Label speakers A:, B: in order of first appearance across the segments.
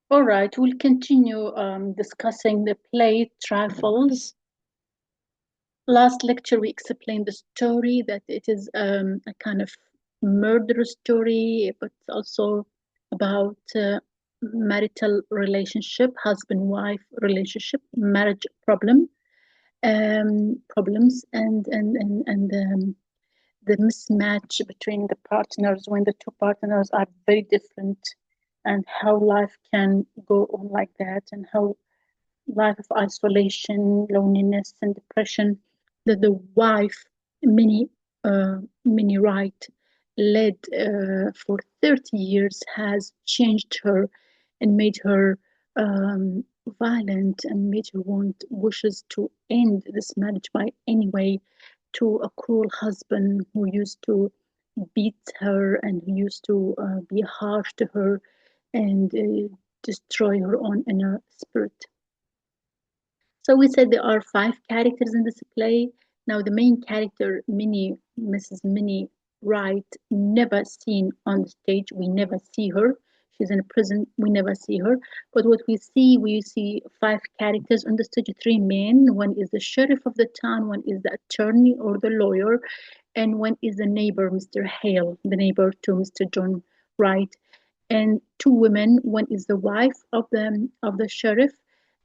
A: All right, we'll continue discussing the play Trifles. Last lecture, we explained the story that it is a kind of murder story, but also about marital relationship, husband-wife relationship, marriage problems, and the mismatch between the partners when the two partners are very different, and how life can go on like that, and how life of isolation, loneliness, and depression that the wife, Minnie, Minnie Wright, led for 30 years has changed her and made her violent and made her want wishes to end this marriage by any way, to a cruel husband who used to beat her and who used to be harsh to her and destroy her own inner spirit. So we said there are five characters in this play. Now the main character, Minnie, Mrs. Minnie Wright, never seen on the stage. We never see her. She's in a prison. We never see her. But what we see five characters on the stage, three men. One is the sheriff of the town, one is the attorney or the lawyer, and one is the neighbor, Mr. Hale, the neighbor to Mr. John Wright, and two women. One is the wife of the sheriff,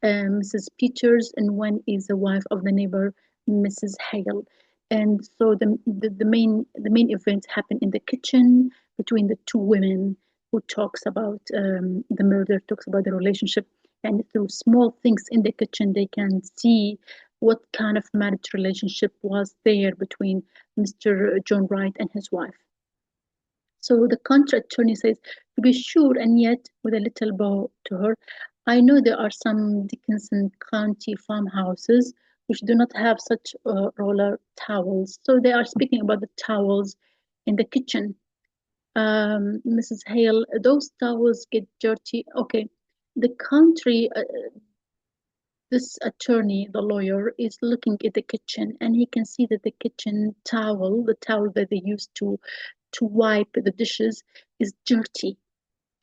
A: Mrs. Peters, and one is the wife of the neighbor, Mrs. Hale. And so the main events happen in the kitchen between the two women who talks about the murder, talks about the relationship, and through small things in the kitchen they can see what kind of marriage relationship was there between Mr. John Wright and his wife. So the country attorney says, to be sure, and yet with a little bow to her, I know there are some Dickinson County farmhouses which do not have such roller towels. So they are speaking about the towels in the kitchen. Mrs. Hale, those towels get dirty. Okay, the country, this attorney, the lawyer, is looking at the kitchen and he can see that the kitchen towel, the towel that they use to wipe the dishes, is dirty,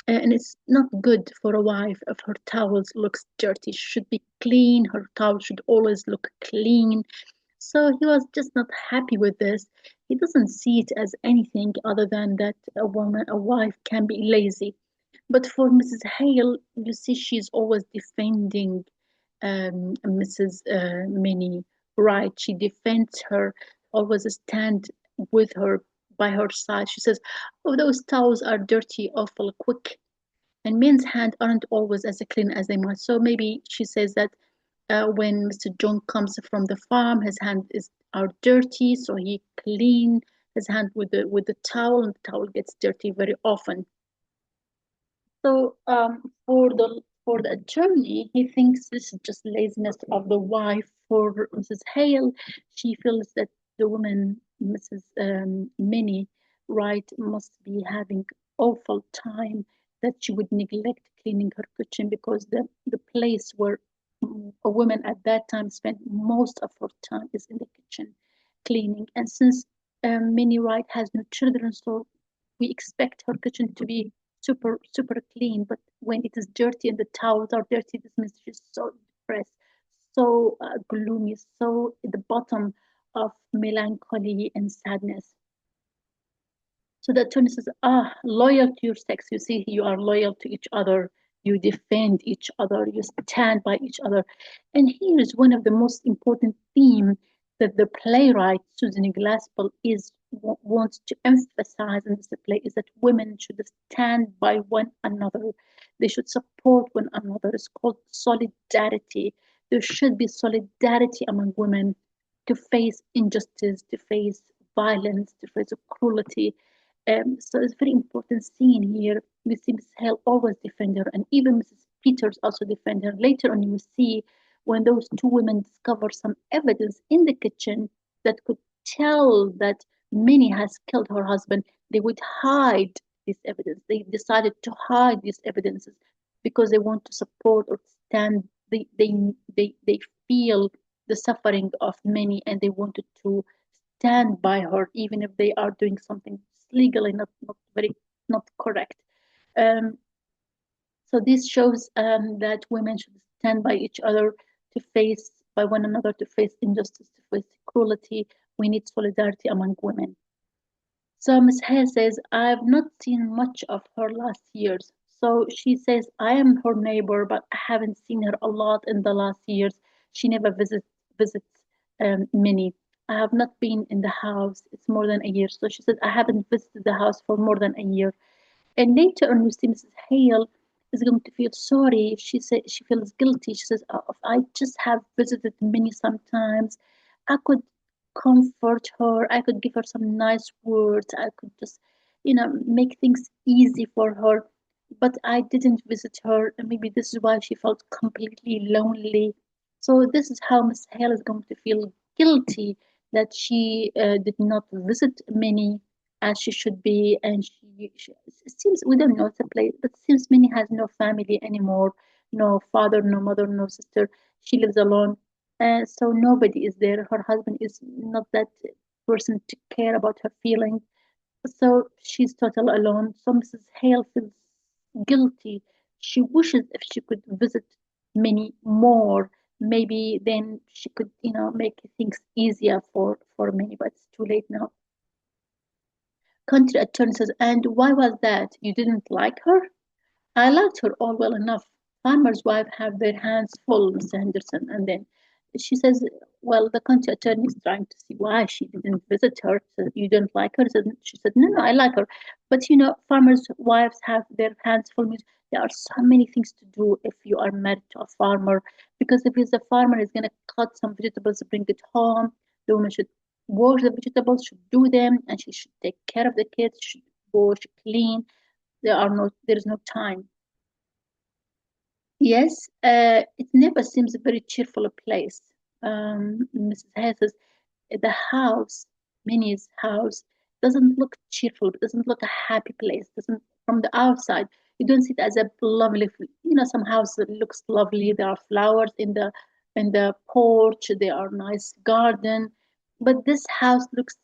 A: and it's not good for a wife if her towels looks dirty. She should be clean. Her towel should always look clean. So he was just not happy with this. He doesn't see it as anything other than that a wife can be lazy. But for Mrs. Hale, you see, she's always defending Mrs. Minnie Wright. She defends her, always stand with her by her side. She says, "Oh, those towels are dirty, awful quick, and men's hands aren't always as clean as they must." So maybe she says that when Mr. John comes from the farm, his hands are dirty, so he clean his hand with the towel, and the towel gets dirty very often. So for the attorney, he thinks this is just laziness of the wife. For Mrs. Hale, she feels that the woman, Mrs. Minnie Wright, must be having awful time that she would neglect cleaning her kitchen, because the place where a woman at that time spent most of her time is in the kitchen cleaning. And since Minnie Wright has no children, so we expect her kitchen to be super clean. But when it is dirty and the towels are dirty, this means she's so depressed, so gloomy, so at the bottom of melancholy and sadness. So the attorney says, loyal to your sex. You see, you are loyal to each other. You defend each other. You stand by each other. And here is one of the most important themes that the playwright Susan Glaspel wants to emphasize in this play, is that women should stand by one another. They should support one another. It's called solidarity. There should be solidarity among women to face injustice, to face violence, to face cruelty. So it's very important scene here. We see Mrs. Hale always defend her, and even Mrs. Peters also defend her. Later on, you will see when those two women discover some evidence in the kitchen that could tell that Minnie has killed her husband, they would hide this evidence. They decided to hide these evidences because they want to support or stand. They feel the suffering of Minnie, and they wanted to stand by her, even if they are doing something legally not correct. Um, So this shows that women should stand by each other to face by one another to face injustice, to face cruelty. We need solidarity among women. So Ms. Hale says, I have not seen much of her last years. So she says, I am her neighbor, but I haven't seen her a lot in the last years. She never visits many. I have not been in the house. It's more than a year. So she says, I haven't visited the house for more than a year. And later on, you see Mrs. Hale is going to feel sorry. She said she feels guilty. She says, "Oh, if I just have visited Minnie sometimes, I could comfort her. I could give her some nice words. I could just, make things easy for her. But I didn't visit her, and maybe this is why she felt completely lonely. So this is how Miss Hale is going to feel guilty that she did not visit Minnie as she should be, and it seems we don't know the place, but it seems Minnie has no family anymore, no father, no mother, no sister. She lives alone, and so nobody is there. Her husband is not that person to care about her feelings, so she's totally alone. So Mrs. Hale feels guilty. She wishes if she could visit Minnie more. Maybe then she could, make things easier for Minnie, but it's too late now. Country attorney says, and why was that? You didn't like her? I liked her all well enough. Farmer's wife have their hands full, Mr. Henderson. And then she says, well, the county attorney is trying to see why she didn't visit her. So you don't like her? She said, no, no, I like her. But farmers' wives have their hands full. Means there are so many things to do if you are married to a farmer. Because if he's a farmer, he's going to cut some vegetables, bring it home. The woman should wash the vegetables, should do them, and she should take care of the kids, should wash, clean. There is no time. Yes, it never seems a very cheerful place. Mrs. Hayes says the house, Minnie's house, doesn't look cheerful. It doesn't look a happy place. Doesn't from the outside. You don't see it as a lovely. Some house that looks lovely. There are flowers in the porch. There are nice garden, but this house looks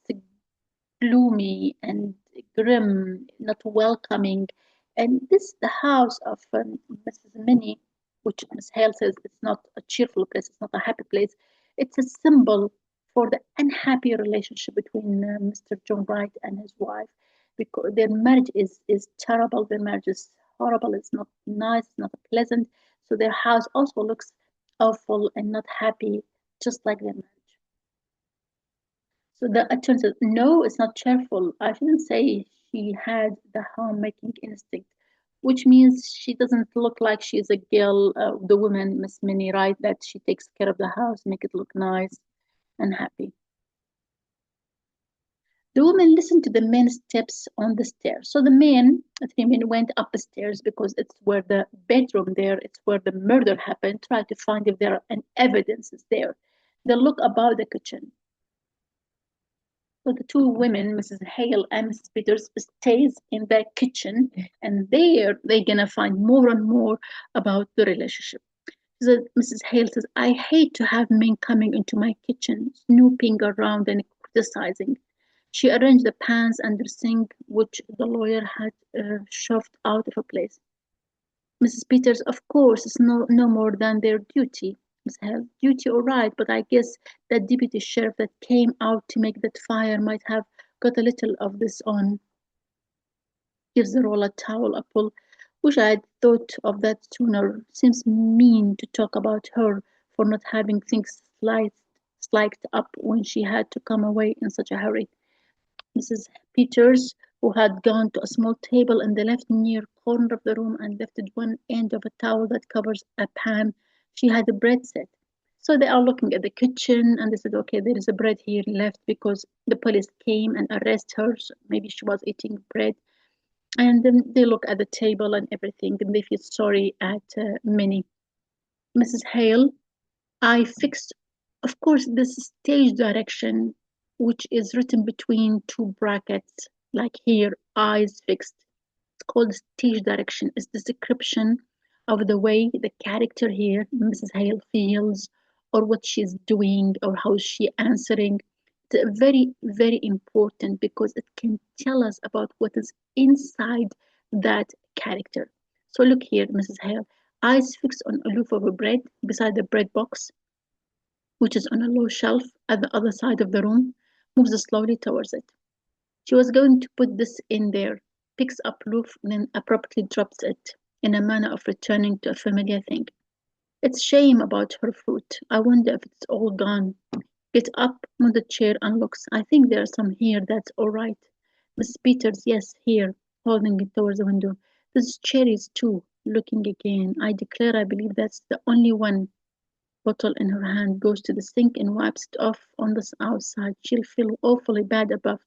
A: gloomy and grim, not welcoming. And this is the house of Mrs. Minnie, which Miss Hale says it's not a cheerful place, it's not a happy place. It's a symbol for the unhappy relationship between Mr. John Wright and his wife, because their marriage is terrible. Their marriage is horrible. It's not nice. It's not pleasant. So their house also looks awful and not happy, just like their marriage. So the attorney says, no, it's not cheerful. I shouldn't say she had the homemaking instinct, which means she doesn't look like she's a girl, the woman, Miss Minnie, right? That she takes care of the house, make it look nice and happy. The woman listened to the men steps on the stairs. So the three men went upstairs because it's where the bedroom there, it's where the murder happened, try to find if there are any evidences there. They look about the kitchen. So the two women, Mrs. Hale and Mrs. Peters, stays in the kitchen, and there they're gonna find more and more about the relationship. So Mrs. Hale says, "I hate to have men coming into my kitchen, snooping around and criticizing." She arranged the pans and the sink, which the lawyer had shoved out of a place. Mrs. Peters, of course, is no more than their duty. Miss Hale, duty all right, but I guess that deputy sheriff that came out to make that fire might have got a little of this on. Gives the roll a towel a pull. Wish I'd thought of that sooner. Seems mean to talk about her for not having things sliked up when she had to come away in such a hurry. Mrs. Peters, who had gone to a small table in the left near corner of the room and lifted one end of a towel that covers a pan, she had a bread set. So they are looking at the kitchen and they said, okay, there is a bread here left because the police came and arrested her. So maybe she was eating bread. And then they look at the table and everything and they feel sorry at Minnie. Mrs. Hale, I fixed, of course, this stage direction, which is written between two brackets, like here, eyes fixed. It's called stage direction. It's the description of the way the character here, Mrs. Hale, feels, or what she's doing, or how she's answering. It's very, very important because it can tell us about what is inside that character. So look here, Mrs. Hale, eyes fixed on a loaf of bread beside the bread box, which is on a low shelf at the other side of the room, moves slowly towards it. She was going to put this in there, picks up loaf, and then abruptly drops it in a manner of returning to a familiar thing. It's shame about her fruit. I wonder if it's all gone. Get up on the chair and looks. I think there's some here. That's all right. Mrs. Peters, yes, here, holding it towards the window. There's cherries too. Looking again. I declare I believe that's the only one. Bottle in her hand, goes to the sink and wipes it off on the outside. She'll feel awfully bad about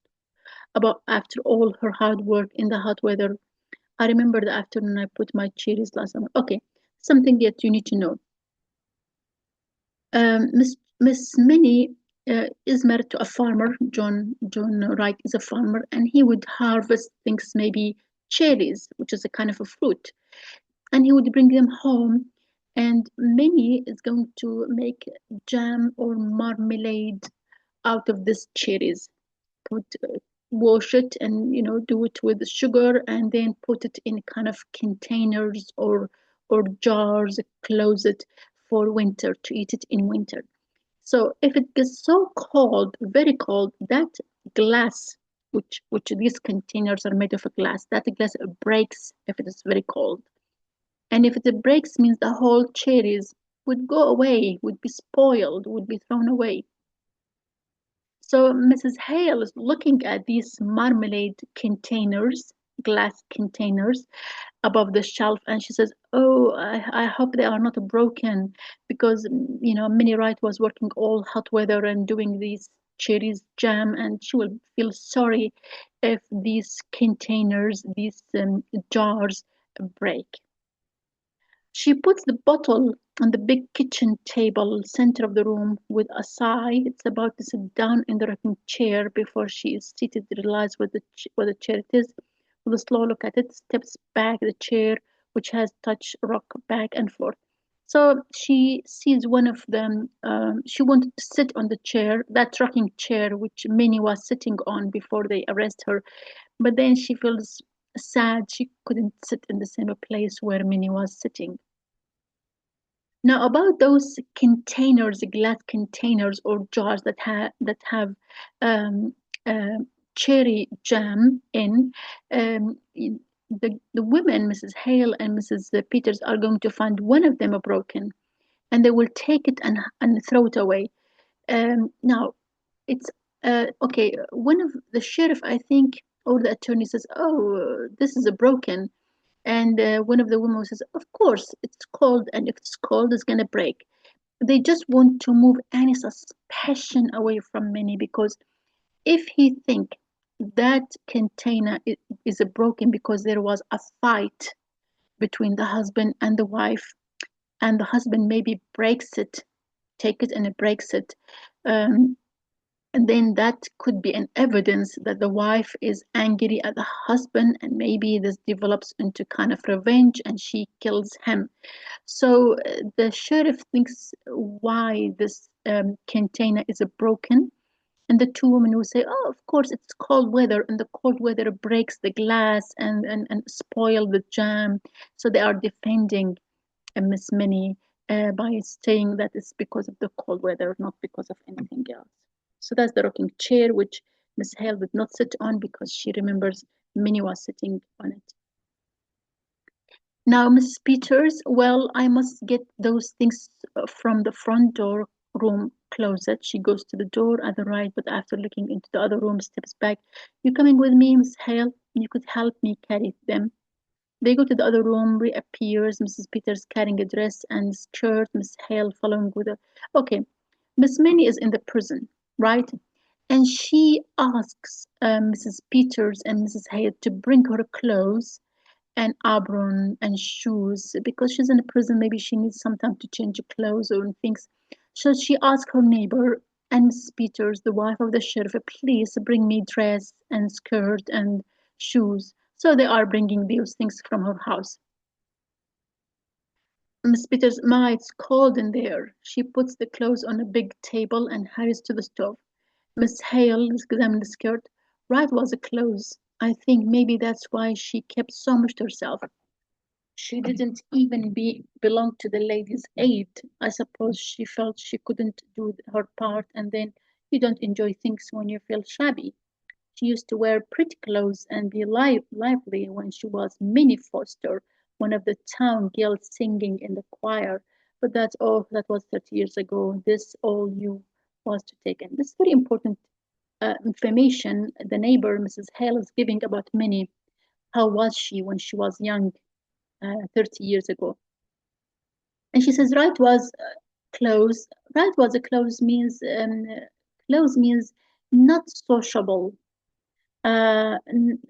A: after all her hard work in the hot weather. I remember the afternoon I put my cherries last summer. Okay, something that you need to know. Miss Minnie is married to a farmer. John Wright is a farmer, and he would harvest things, maybe cherries, which is a kind of a fruit, and he would bring them home. And Minnie is going to make jam or marmalade out of these cherries. Put Wash it and do it with sugar, and then put it in kind of containers or jars, close it for winter to eat it in winter. So if it gets so cold, very cold, that glass, which these containers are made of a glass, that glass breaks if it is very cold. And if it breaks, means the whole cherries would go away, would be spoiled, would be thrown away. So Mrs. Hale is looking at these marmalade containers, glass containers, above the shelf, and she says, "Oh, I hope they are not broken, because Minnie Wright was working all hot weather and doing these cherries jam, and she will feel sorry if these containers, these jars break." She puts the bottle on the big kitchen table, center of the room, with a sigh. It's about to sit down in the rocking chair. Before she is seated, realizes what the chair it is. With a slow look at it, steps back the chair, which has touched rock back and forth. So she sees one of them. She wanted to sit on the chair, that rocking chair which Minnie was sitting on before they arrest her. But then she feels sad she couldn't sit in the same place where Minnie was sitting. Now, about those containers, glass containers or jars that have um, uh, cherry jam in, the women, Mrs. Hale and Mrs. Peters, are going to find one of them broken, and they will take it and throw it away. Now, it's okay. One of the sheriff, I think, or the attorney says, "Oh, this is a broken." And one of the women says, "Of course, it's cold, and if it's cold, it's going to break." They just want to move any suspicion away from Minnie, because if he think that container is broken because there was a fight between the husband and the wife, and the husband maybe breaks it, take it and it breaks it, um, and then that could be an evidence that the wife is angry at the husband, and maybe this develops into kind of revenge and she kills him. So the sheriff thinks why this container is broken, and the two women will say, "Oh, of course, it's cold weather, and the cold weather breaks the glass and spoil the jam." So they are defending Miss Minnie by saying that it's because of the cold weather, not because of anything else. So that's the rocking chair, which Miss Hale did not sit on because she remembers Minnie was sitting on it. Now, Mrs. Peters, well, I must get those things from the front door room closet. She goes to the door at the right, but after looking into the other room, steps back. You coming with me, Miss Hale? You could help me carry them. They go to the other room, reappears Mrs. Peters carrying a dress and skirt, Miss Hale following with a. Okay, Miss Minnie is in the prison, right? And she asks Mrs. Peters and Mrs. Hale to bring her clothes and apron and shoes because she's in a prison. Maybe she needs some time to change clothes or things. So she asked her neighbor and Mrs. Peters, the wife of the sheriff, "Please bring me dress and skirt and shoes." So they are bringing these things from her house. Miss Peters, "Ma, it's cold in there." She puts the clothes on a big table and hurries to the stove. Miss Hale examined the skirt. Right was the clothes. I think maybe that's why she kept so much to herself. She didn't even belong to the ladies' aid. I suppose she felt she couldn't do her part, and then you don't enjoy things when you feel shabby. She used to wear pretty clothes and be lively when she was Minnie Foster, one of the town girls singing in the choir. But that was 30 years ago. This all you was to take. And this very important information the neighbor, Mrs. Hale, is giving about Minnie. How was she when she was young, 30 years ago? And she says, right was close. Right was a close means not sociable.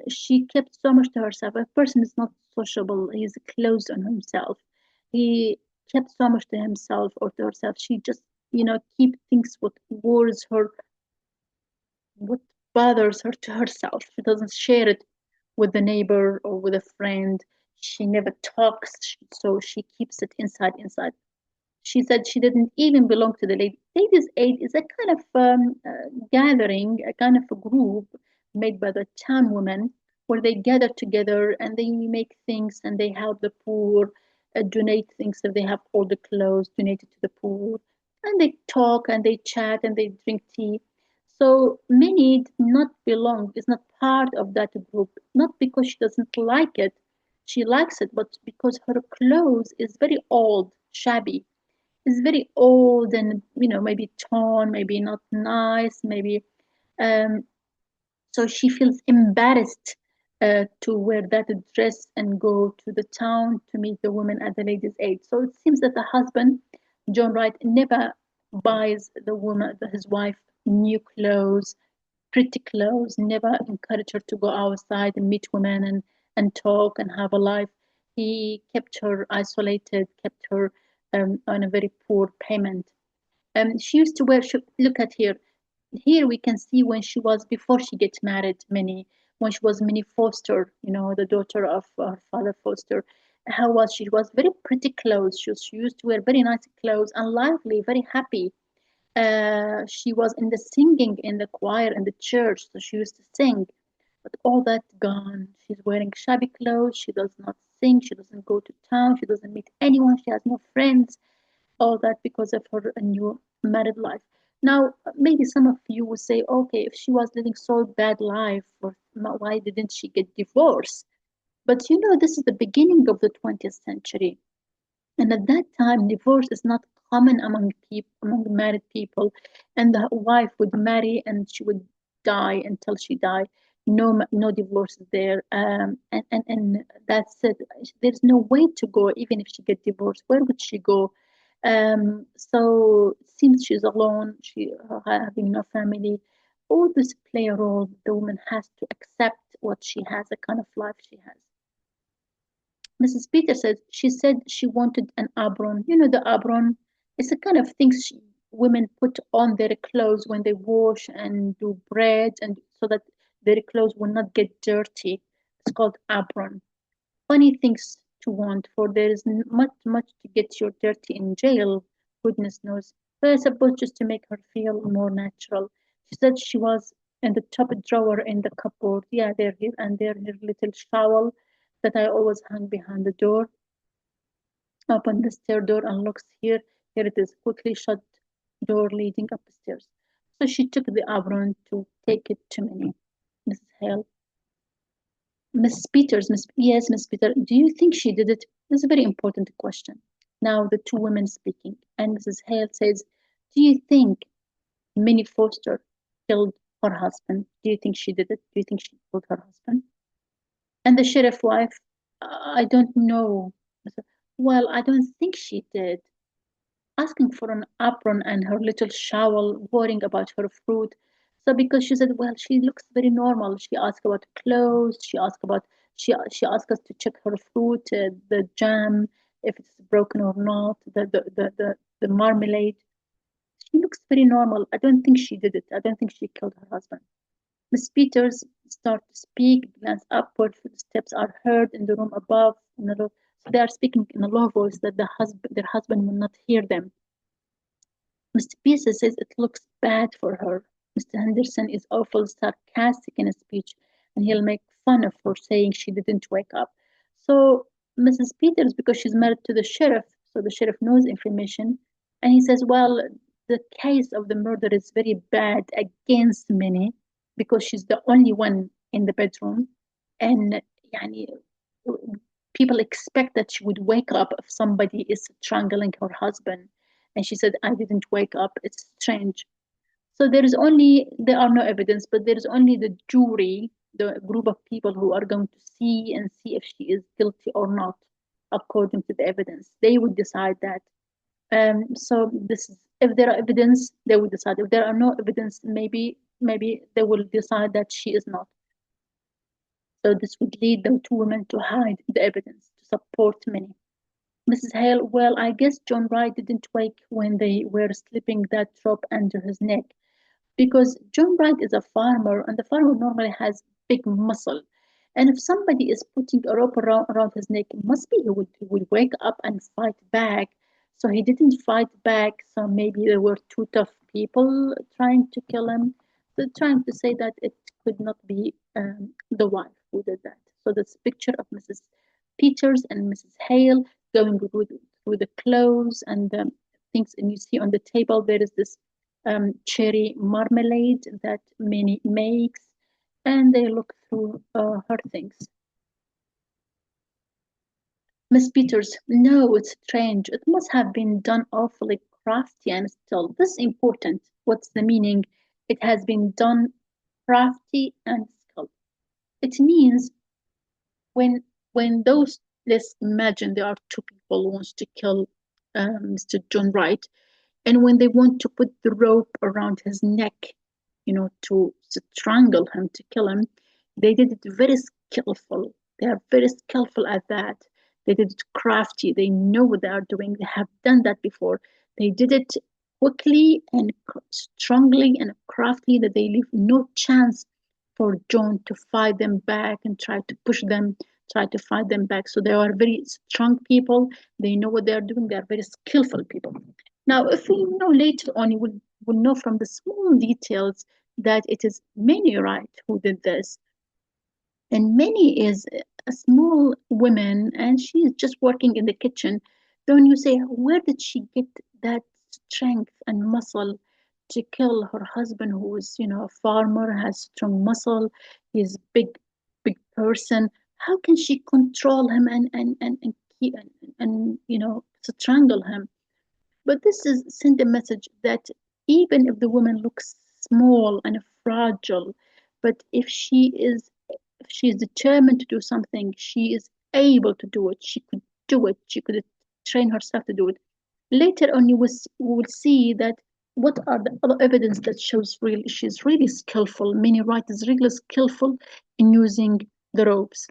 A: She kept so much to herself. A person is not sociable. He's closed on himself. He kept so much to himself or to herself. She just, keep things what worries her, what bothers her to herself. She doesn't share it with the neighbor or with a friend. She never talks, so she keeps it inside. She said she didn't even belong to the ladies' aid is a kind of gathering, a kind of a group made by the town women where they gather together and they make things and they help the poor, donate things if they have old clothes, donate it to the poor, and they talk and they chat and they drink tea. So many not belong, is not part of that group, not because she doesn't like it, she likes it, but because her clothes is very old, shabby, is very old and maybe torn, maybe not nice, maybe um, so she feels embarrassed to wear that dress and go to the town to meet the woman at the ladies' aid. So it seems that the husband, John Wright, never buys the woman, his wife, new clothes, pretty clothes, never encourage her to go outside and meet women and talk and have a life. He kept her isolated, kept her on a very poor payment. She used to wear, look at here. Here we can see when she was, before she gets married, Minnie, when she was Minnie Foster, the daughter of her father Foster. How was she? She was very pretty clothes. She used to wear very nice clothes and lively, very happy. She was in the singing in the choir in the church, so she used to sing. But all that gone. She's wearing shabby clothes. She does not sing. She doesn't go to town. She doesn't meet anyone. She has no friends. All that because of her new married life. Now, maybe some of you will say, okay, if she was living so bad life, why didn't she get divorced? But this is the beginning of the 20th century. And at that time, divorce is not common among people, among married people. And the wife would marry and she would die until she died. No divorce is there. And that's it. There's no way to go, even if she get divorced. Where would she go? So it seems she's alone. She having no family. All this play a role. The woman has to accept what she has, the kind of life she has. Mrs. Peter said she wanted an apron. The apron is a kind of thing women put on their clothes when they wash and do bread, and so that their clothes will not get dirty. It's called apron. Funny things to want, for there is much to get you dirty in jail, goodness knows. But I suppose just to make her feel more natural. She said she was in the top drawer in the cupboard. Yeah, there here and there her little shawl that I always hung behind the door. Open the stair door and looks here. Here it is, quickly shut door leading upstairs. So she took the apron to take it to Minnie. Mrs. Hale, Miss Peters, yes, Miss Peter, do you think she did it? This is a very important question. Now the two women speaking, and Mrs. Hale says, do you think Minnie Foster killed her husband? Do you think she did it? Do you think she killed her husband? And the sheriff wife, I don't know. I said, well, I don't think she did. Asking for an apron and her little shawl, worrying about her fruit. So because she said, well, she looks very normal. She asked about clothes. She asked us to check her fruit, the jam, if it's broken or not, the marmalade. She looks very normal. I don't think she did it. I don't think she killed her husband. Miss Peters start to speak, glance upward. Footsteps are heard in the room above. So they are speaking in a low voice that their husband will not hear them. Mr. Pearson says it looks bad for her. Mr. Henderson is awful sarcastic in his speech, and he'll make fun of her saying she didn't wake up. So Mrs. Peters, because she's married to the sheriff, so the sheriff knows information, and he says, well, the case of the murder is very bad against Minnie because she's the only one in the bedroom, and يعني, people expect that she would wake up if somebody is strangling her husband, and she said, I didn't wake up. It's strange. So there are no evidence, but there is only the jury, the group of people who are going to see if she is guilty or not, according to the evidence. They would decide that. So this is, if there are evidence, they will decide. If there are no evidence, maybe they will decide that she is not. So this would lead the two women to hide the evidence to support Minnie. Mrs. Hale, well, I guess John Wright didn't wake when they were slipping that rope under his neck because John Wright is a farmer and the farmer normally has big muscle. And if somebody is putting a rope around his neck, it must be he would wake up and fight back. So he didn't fight back. So maybe there were two tough people trying to kill him. They're trying to say that it could not be the wife who did that. So this picture of Mrs. Peters and Mrs. Hale going through the clothes and things, and you see on the table there is this cherry marmalade that Minnie makes, and they look through her things. Miss Peters, no, it's strange. It must have been done awfully crafty and still. This is important. What's the meaning? It has been done crafty and skilled. It means when those, let's imagine there are two people who wants to kill Mr. John Wright, and when they want to put the rope around his neck, to strangle him, to kill him, they did it very skillful. They are very skillful at that. They did it crafty. They know what they are doing. They have done that before. They did it quickly and strongly and craftily that they leave no chance for John to fight them back and try to push them, try to fight them back. So they are very strong people. They know what they are doing. They are very skillful people. Now, if we know later on, you will know from the small details that it is Minnie Wright who did this. And Minnie is a small woman and she is just working in the kitchen. Then you say, where did she get that strength and muscle to kill her husband, who is, a farmer, has strong muscle, he's big person. How can she control him and keep and strangle him? But this is send a message that even if the woman looks small and fragile, but if she is determined to do something, she is able to do it. She could do it. She could train herself to do it. Later on, you will see that what are the other evidence that shows really she's really skillful. Minnie Wright is really skillful in using the ropes.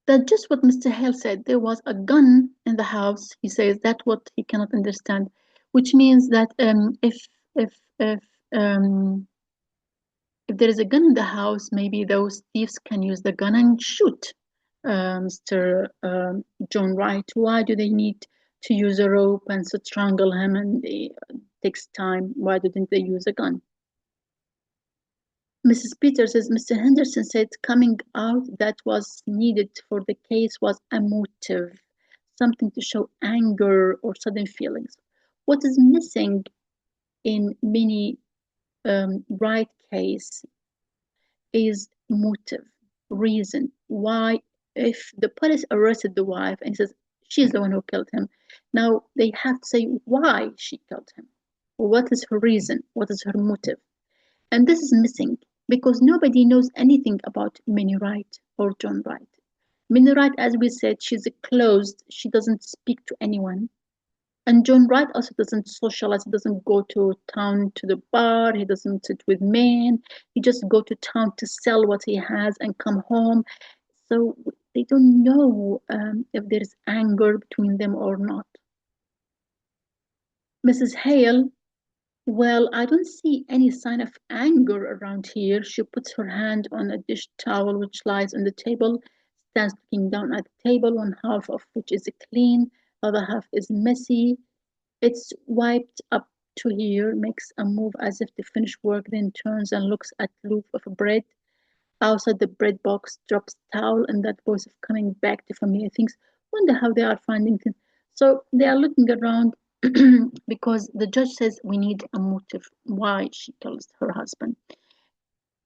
A: That's just what Mr. Hale said. There was a gun in the house. He says that's what he cannot understand, which means that if um, if there is a gun in the house, maybe those thieves can use the gun and shoot Mr. John Wright. Why do they need to use a rope and strangle him and it takes time? Why didn't they use a gun? Mrs. Peters says Mr. Henderson said coming out that was needed for the case was a motive, something to show anger or sudden feelings. What is missing in many Wright case is motive, reason. Why, if the police arrested the wife and says she's the one who killed him, now they have to say why she killed him. What is her reason? What is her motive? And this is missing because nobody knows anything about Minnie Wright or John Wright. Minnie Wright, as we said, she's closed. She doesn't speak to anyone. And John Wright also doesn't socialize. He doesn't go to town to the bar. He doesn't sit with men. He just go to town to sell what he has and come home. So they don't know if there is anger between them or not. Mrs. Hale, well, I don't see any sign of anger around here. She puts her hand on a dish towel which lies on the table, stands looking down at the table, one half of which is clean, the other half is messy. It's wiped up to here, makes a move as if to finish work, then turns and looks at loaf of bread. Outside the bread box drops towel and that voice of coming back to familiar things. Wonder how they are finding things. So they are looking around because the judge says we need a motive why she kills her husband.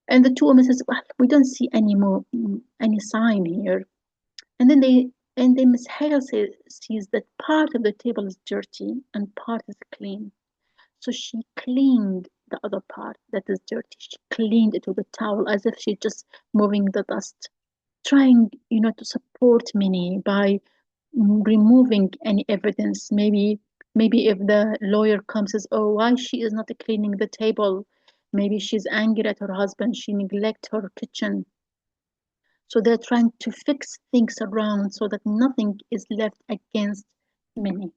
A: And the two women says, well, we don't see any more any sign here. And then Miss Hale sees that part of the table is dirty and part is clean. So she cleaned the other part that is dirty. She cleaned it with a towel as if she's just moving the dust, trying, to support Minnie by removing any evidence. Maybe if the lawyer comes says, oh, why she is not cleaning the table? Maybe she's angry at her husband. She neglect her kitchen. So they're trying to fix things around so that nothing is left against Minnie.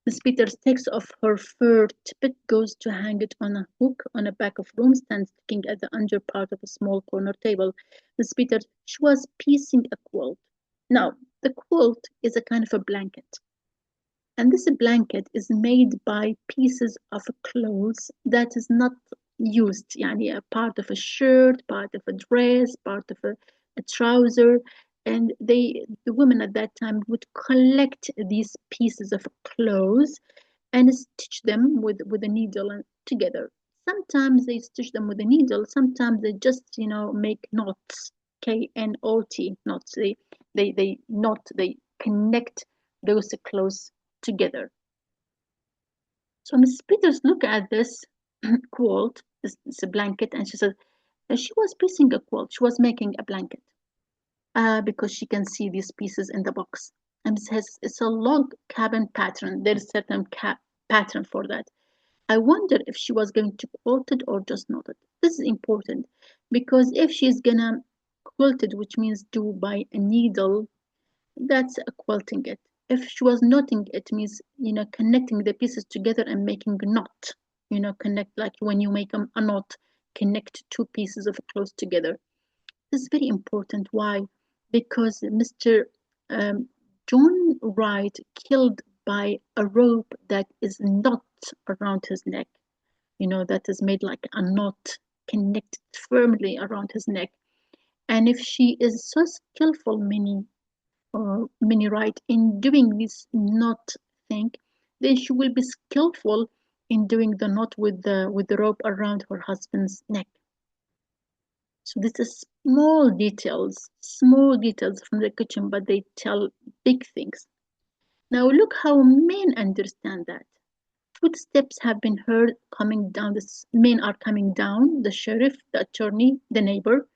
A: Miss Peters takes off her fur tippet, goes to hang it on a hook on a back of room, stands looking at the under part of a small corner table. Miss Peters, she was piecing a quilt. Now, the quilt is a kind of a blanket. And this blanket is made by pieces of clothes that is not used, يعني a part of a shirt, part of a dress, part of a trouser. And the women at that time would collect these pieces of clothes and stitch them with a needle together. Sometimes they stitch them with a needle, sometimes they just, make knots, K-N-O-T, knots. They connect those clothes together. So Miss Peters looked at this quilt, this blanket, and she said she was piecing a quilt. She was making a blanket because she can see these pieces in the box. And it says it's a log cabin pattern. There is certain pattern for that. I wonder if she was going to quilt it or just knot it. This is important because if she's gonna quilt it, which means do by a needle, that's quilting it. If she was knotting, it means, connecting the pieces together and making a knot. Connect like when you make a knot, connect two pieces of clothes together. This is very important. Why? Because Mr. Um, John Wright killed by a rope that is not around his neck, that is made like a knot connected firmly around his neck. And if she is so skillful, Minnie Wright, in doing this knot thing, then she will be skillful in doing the knot with the rope around her husband's neck. So this is small details from the kitchen, but they tell big things. Now look how men understand that. Footsteps have been heard coming down. The men are coming down. The sheriff, the attorney, the neighbor,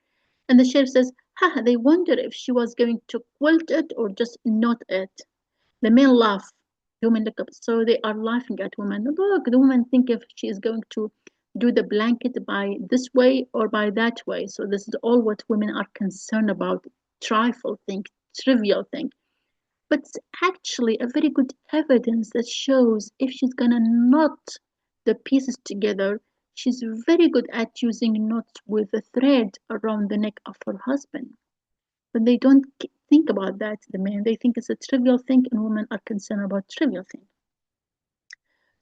A: and the sheriff says, "Ha! They wonder if she was going to quilt it or just knot it." The men laugh. The women look up. So they are laughing at women. Look, the women think if she is going to do the blanket by this way or by that way. So this is all what women are concerned about. Trifle thing, trivial thing. But it's actually a very good evidence that shows if she's gonna knot the pieces together, she's very good at using knots with a thread around the neck of her husband. But they don't think about that, the men. They think it's a trivial thing, and women are concerned about trivial things.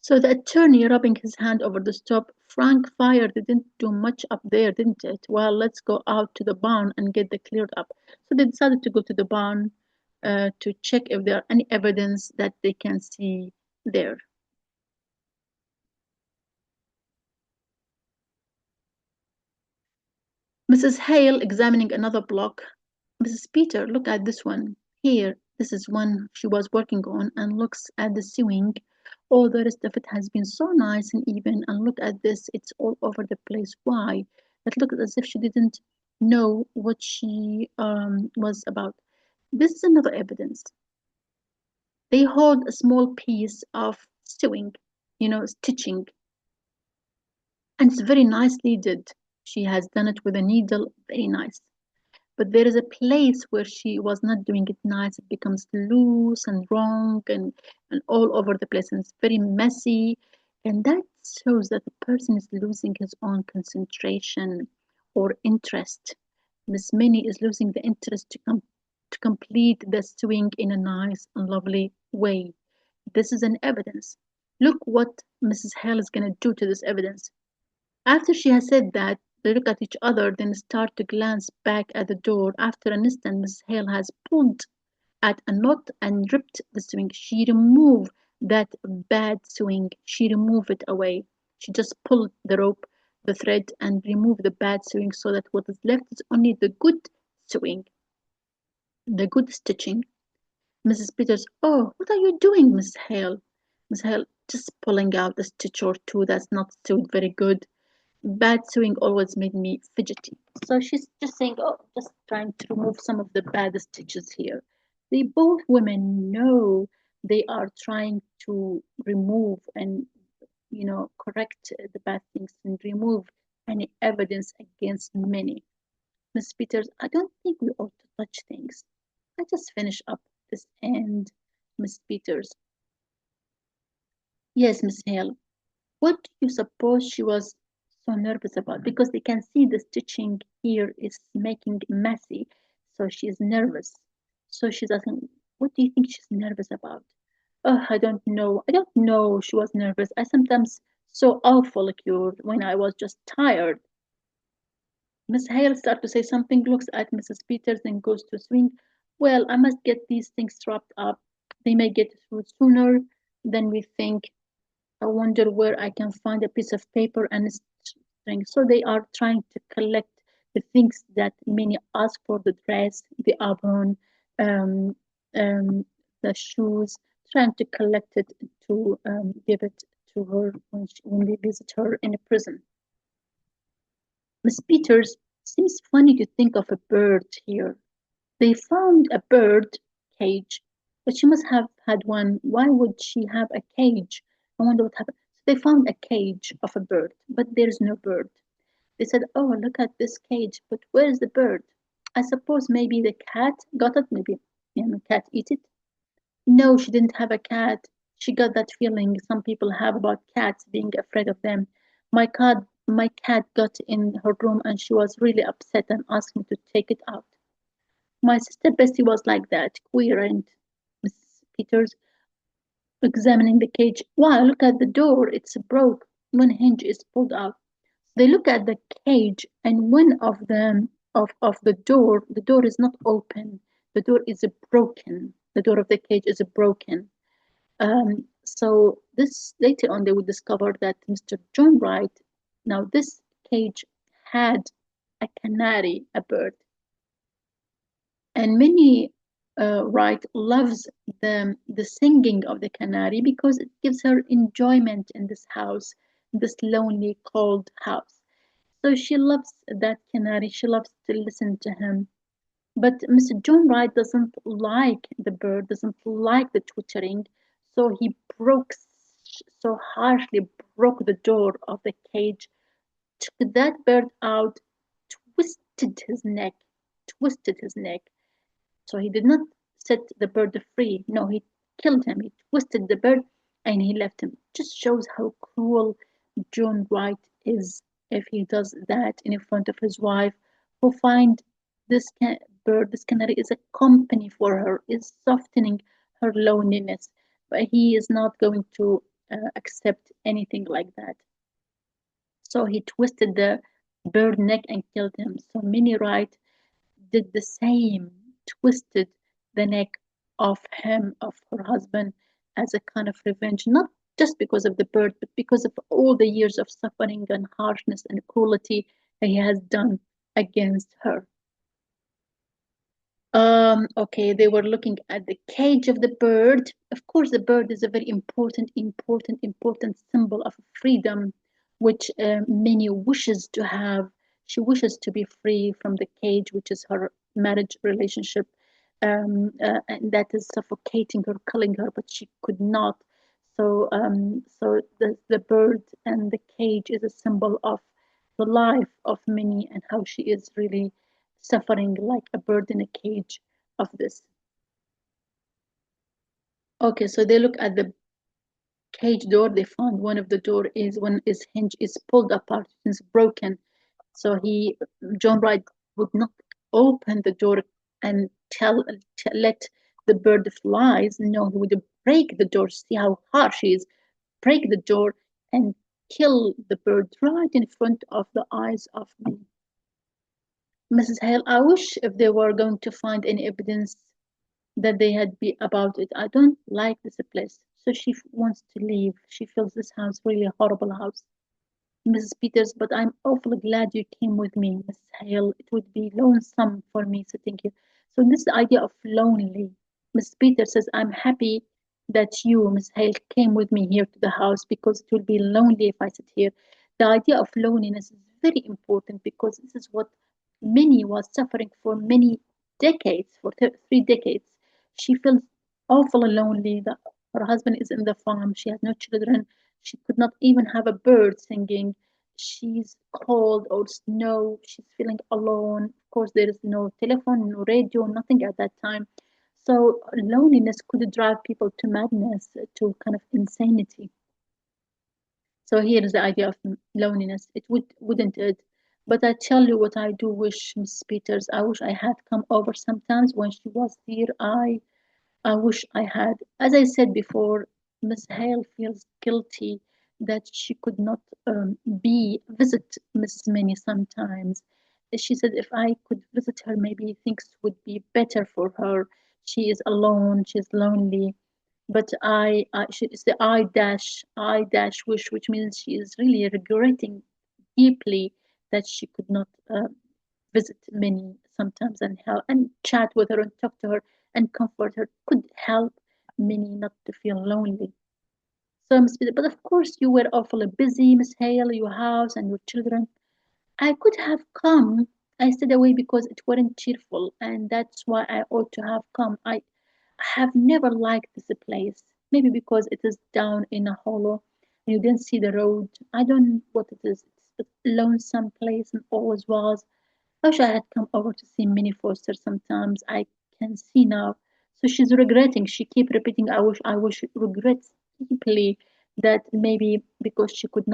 A: So the attorney rubbing his hand over the stove, Frank fire didn't do much up there, didn't it? Well, let's go out to the barn and get the cleared up. So they decided to go to the barn to check if there are any evidence that they can see there. Mrs. Hale examining another block. Mrs. Peter, look at this one. Here, this is one she was working on and looks at the sewing. All the rest of it has been so nice and even. And look at this, it's all over the place. Why? It looks as if she didn't know what she was about. This is another evidence. They hold a small piece of sewing, stitching, and it's very nicely did. She has done it with a needle, very nice. But there is a place where she was not doing it nice. It becomes loose and wrong and all over the place, and it's very messy. And that shows that the person is losing his own concentration or interest. Miss Minnie is losing the interest to complete the sewing in a nice and lovely way. This is an evidence. Look what Mrs. Hale is going to do to this evidence. After she has said that, They look at each other, then start to glance back at the door. After an instant, Mrs. Hale has pulled at a knot and ripped the swing. She removed that bad swing. She removed it away. She just pulled the rope, the thread, and removed the bad swing so that what is left is only the good swing, the good stitching. Mrs. Peters, oh, what are you doing, Miss Hale? Miss Hale, just pulling out a stitch or two that's not sewed very good. Bad sewing always made me fidgety. So she's just saying, oh, just trying to remove some of the bad stitches here. They both women know they are trying to remove and, correct the bad things and remove any evidence against many. Miss Peters, I don't think we ought to touch things. I just finish up this end, Miss Peters. Yes, Miss Hale. What do you suppose she was so nervous about? Because they can see the stitching here is making messy, so she's nervous. So she's asking, what do you think she's nervous about? Oh, I don't know. I don't know. She was nervous. I sometimes so awful cured when I was just tired. Miss Hale starts to say something, looks at Mrs. Peters, and goes to swing. Well, I must get these things wrapped up. They may get through sooner than we think. I wonder where I can find a piece of paper and string. So they are trying to collect the things that many ask for, the dress, the apron, um, um, the shoes, trying to collect it to give it to her when we visit her in a prison. Miss Peters, seems funny to think of a bird here. They found a bird cage, but she must have had one. Why would she have a cage? I wonder what happened. So they found a cage of a bird, but there's no bird. They said, oh, look at this cage, but where's the bird? I suppose maybe the cat got it, maybe the cat eat it. No, she didn't have a cat. She got that feeling some people have about cats being afraid of them. My cat got in her room and she was really upset and asked me to take it out. My sister Bessie was like that, queer, and Miss Peters examining the cage. Why, look at the door, it's broke. One hinge is pulled out. They look at the cage, and one of them of the door is not open. The door is broken. The door of the cage is broken. So this later on they would discover that Mr. John Wright, now this cage had a canary, a bird, and Minnie Wright loves the singing of the canary because it gives her enjoyment in this house, this lonely, cold house. So she loves that canary. She loves to listen to him. But Mr. John Wright doesn't like the bird, doesn't like the twittering, so he so harshly broke the door of the cage, took that bird out, twisted his neck, twisted his neck, so he did not set the bird free. No, he killed him. He twisted the bird and he left him. Just shows how cruel John Wright is if he does that in front of his wife, who find this bird, this canary, is a company for her, is softening her loneliness. But he is not going to accept anything like that. So he twisted the bird neck and killed him. So Minnie Wright did the same, twisted the neck of him, of her husband, as a kind of revenge, not just because of the bird, but because of all the years of suffering and harshness and cruelty that he has done against her. Okay, they were looking at the cage of the bird. Of course, the bird is a very important symbol of freedom, which Minnie wishes to have. She wishes to be free from the cage, which is her marriage relationship, and that is suffocating her, killing her, but she could not. So the bird and the cage is a symbol of the life of Minnie and how she is really suffering like a bird in a cage of this. Okay, so they look at the cage door. They found one is hinge is pulled apart, it's broken. So John Wright would not open the door and let the bird flies. No, he would break the door. See how harsh he is. Break the door and kill the bird right in front of the eyes of me. Mrs. Hale, I wish if they were going to find any evidence that they had be about it. I don't like this place. So she wants to leave. She feels this house really a horrible house. Mrs. Peters, but I'm awfully glad you came with me, Miss Hale. It would be lonesome for me sitting here. So this idea of lonely. Miss Peters says, I'm happy that you, Miss Hale, came with me here to the house because it will be lonely if I sit here. The idea of loneliness is very important because this is what Minnie was suffering for many decades, for 3 decades. She feels awfully lonely. That her husband is in the farm. She has no children. She could not even have a bird singing. She's cold or snow. She's feeling alone. Of course, there is no telephone, no radio, nothing at that time. So loneliness could drive people to madness, to kind of insanity. So here is the idea of loneliness. It wouldn't it? But I tell you what I do wish, Miss Peters. I wish I had come over sometimes when she was here. I wish I had. As I said before, Miss Hale feels guilty that she could not be visit Miss Minnie sometimes. She said if I could visit her, maybe things would be better for her. She is alone. She's lonely. But it's the I dash wish, which means she is really regretting deeply that she could not visit Minnie sometimes and help and chat with her and talk to her and comfort her could help Minnie not to feel lonely. So, Miss Peter, but of course you were awfully busy, Miss Hale, your house and your children. I could have come. I stayed away because it wasn't cheerful, and that's why I ought to have come. I have never liked this place. Maybe because it is down in a hollow and you didn't see the road. I don't know what it is. It's a lonesome place and always was. I wish I had come over to see Minnie Foster sometimes. I can see now. So she's regretting. She keep repeating, I wish, regrets deeply that maybe because she did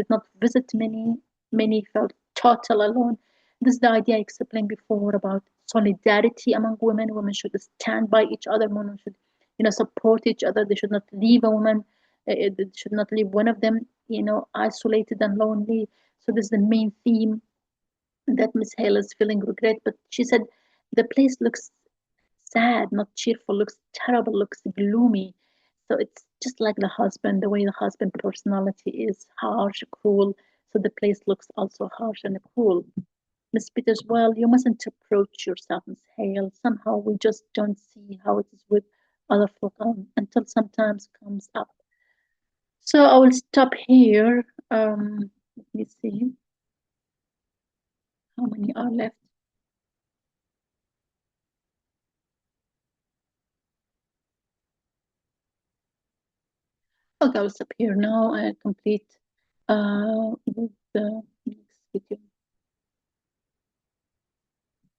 A: not visit Minnie, Minnie felt total alone. This is the idea I explained before about solidarity among women. Women should stand by each other. Women should, support each other. They should not leave a woman. They should not leave one of them, isolated and lonely. So this is the main theme that Miss Hale is feeling regret, but she said the place looks sad, not cheerful, looks terrible, looks gloomy. So it's just like the husband, the way the husband personality is harsh, cruel. So the place looks also harsh and cruel. Miss Peters, well, you mustn't approach yourself, Miss Hale. Somehow we just don't see how it is with other folk until sometimes comes up. So I will stop here. Let me see how many are left. Okay, I'll stop here now and complete with the